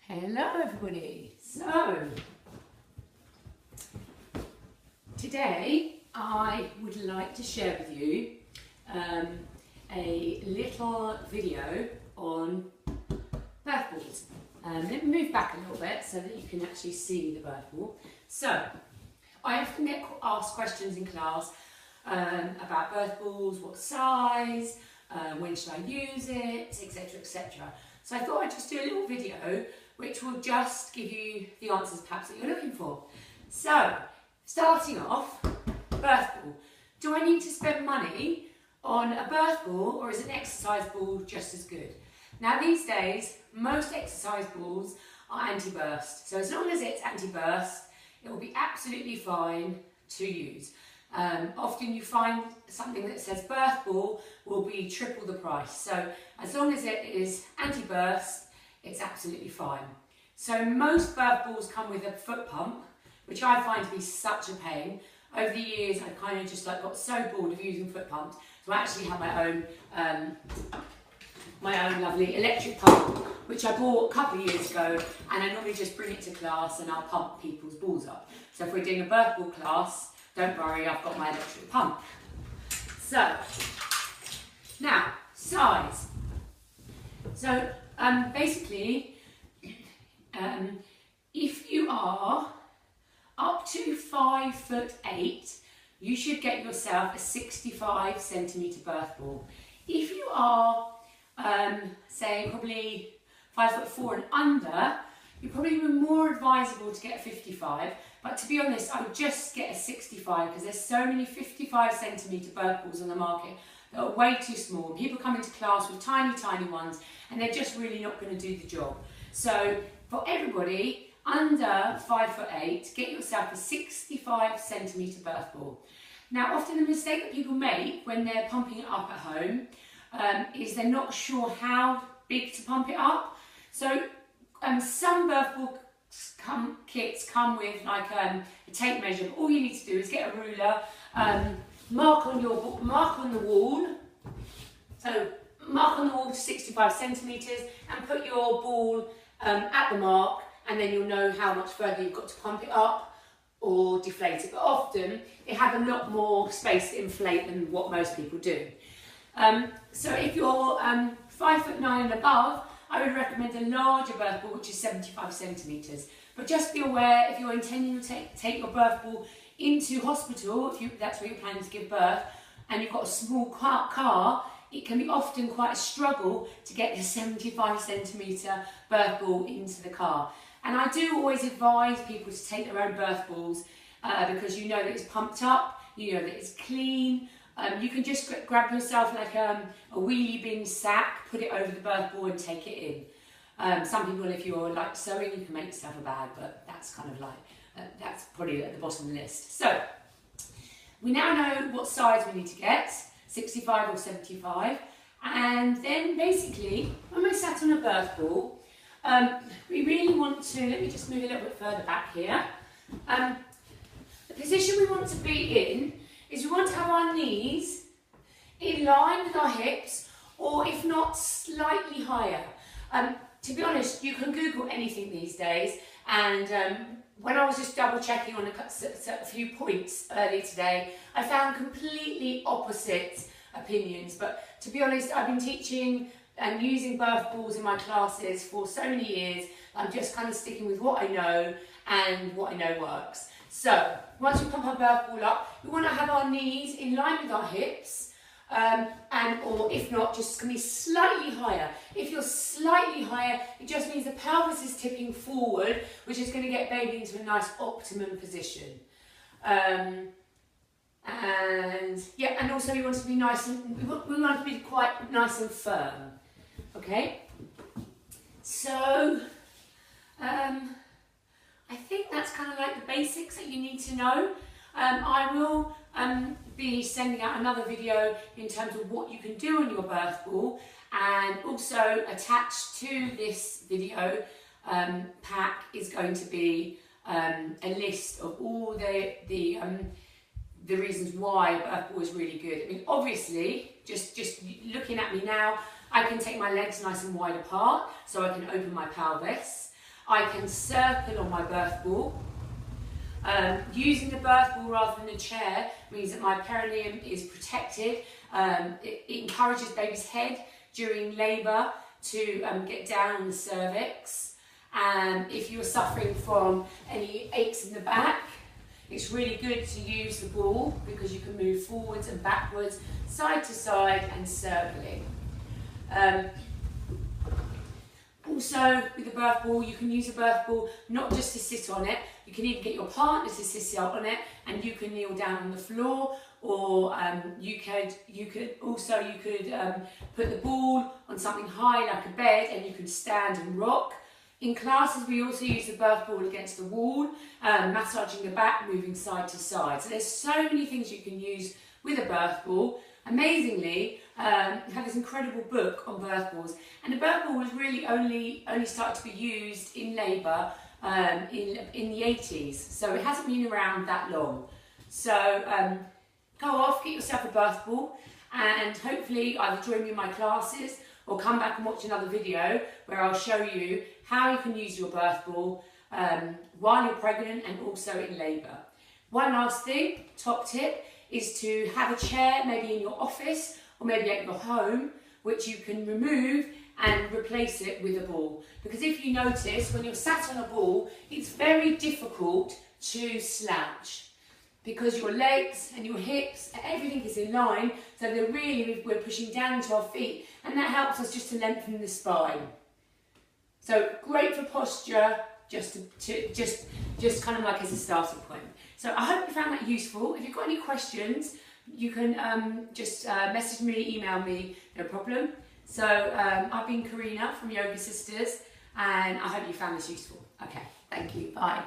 Hello everybody. So today I would like to share with you a little video on birth balls. Let me move back a little bit so that you can actually see the birth ball. So I often get asked questions in class about birth balls, what size, when should I use it, etc, etc. So I thought I'd just do a little video which will just give you the answers perhaps that you're looking for. So, starting off, birth ball. Do I need to spend money on a birth ball or is an exercise ball just as good? Now these days, most exercise balls are anti-burst. So as long as it's anti-burst, it will be absolutely fine to use. Often you find something that says birth ball will be triple the price. So as long as it is anti-burst, it's absolutely fine. So most birth balls come with a foot pump, which I find to be such a pain. Over the years, I kind of just got so bored of using foot pumps, so I actually have my own lovely electric pump, which I bought a couple of years ago, and I normally just bring it to class and I'll pump people's balls up. So if we're doing a birth ball class, don't worry, I've got my electric pump. So, now, size. So, basically, if you are up to 5'8", you should get yourself a 65 centimetre birth ball. If you are, say, probably 5'4" and under, you're probably more advisable to get a 55. But to be honest, I would just get a 65 because there's so many 55 centimetre birth balls on the market that are way too small. People come into class with tiny, tiny ones and they're just really not going to do the job. So for everybody under 5'8", get yourself a 65 centimetre birth ball. Now often the mistake that people make when they're pumping it up at home is they're not sure how big to pump it up. So some birth ball kits come with like a tape measure, but all you need to do is get a ruler, mark on the wall. So mark on the wall to 65 centimetres and put your ball at the mark, and then you'll know how much further you've got to pump it up or deflate it. But often they have a lot more space to inflate than what most people do. So if you're 5'9" and above, I would recommend a larger birth ball, which is 75 centimetres. But just be aware, if you're intending to take your birth ball into hospital, if that's where you're planning to give birth, and you've got a small car, it can be often quite a struggle to get the 75 centimetre birth ball into the car. And I do always advise people to take their own birth balls because you know that it's pumped up, you know that it's clean. You can just grab yourself like a wheelie bin sack, put it over the birth ball and take it in. Some people, if you're like sewing, you can make yourself a bag, but that's kind of like, that's probably at the bottom of the list. So, we now know what size we need to get, 65 or 75, and then basically, when we're sat on a birth ball, we really want to, let me just move a little bit further back here. The position we want to be in is we want to have our knees in line with our hips, or if not, slightly higher. To be honest, you can Google anything these days, and when I was just double checking on a few points earlier today, I found completely opposite opinions. But to be honest, I've been teaching and using birth balls in my classes for so many years, I'm just kind of sticking with what I know and what I know works. So, once we pump our birth ball up, we want to have our knees in line with our hips, or if not, just going to be slightly higher. If you're slightly higher, it just means the pelvis is tipping forward, which is going to get baby into a nice optimum position. And yeah, and also we want to be nice and we want to be quite nice and firm. Okay, so I think that's kind of like the basics that you need to know. I will be sending out another video in terms of what you can do on your birth ball, and also attached to this video pack is going to be a list of all the reasons why a birth ball is really good. I mean, obviously, just looking at me now, I can take my legs nice and wide apart, so I can open my pelvis. I can circle on my birth ball. Using the birth ball rather than a chair means that my perineum is protected. It encourages baby's head during labour to get down on the cervix. And if you're suffering from any aches in the back, it's really good to use the ball because you can move forwards and backwards, side to side and circling. Also, with the birth ball, you can use a birth ball not just to sit on it, you can even get your partner to sit on it and you can kneel down on the floor, or you could put the ball on something high like a bed and you can stand and rock. In classes, we also use the birth ball against the wall, massaging the back, moving side to side. So there's so many things you can use with a birth ball. Amazingly, I have this incredible book on birth balls, and the birth ball was really only started to be used in labour in the 80s, so it hasn't been around that long. So go off, get yourself a birth ball, and hopefully either join me in my classes or come back and watch another video where I'll show you how you can use your birth ball while you're pregnant and also in labour. One last thing, top tip, is to have a chair maybe in your office or maybe at your home, which you can remove and replace it with a ball. Because if you notice, when you're sat on a ball, it's very difficult to slouch because your legs and your hips, everything is in line, so we're pushing down into our feet, and that helps us just to lengthen the spine. So great for posture, just kind of like as a starting point. So I hope you found that useful. If you've got any questions, you can just message me, email me, no problem. So I've been Karina from Yogasisters, and I hope you found this useful. Okay, thank you, bye.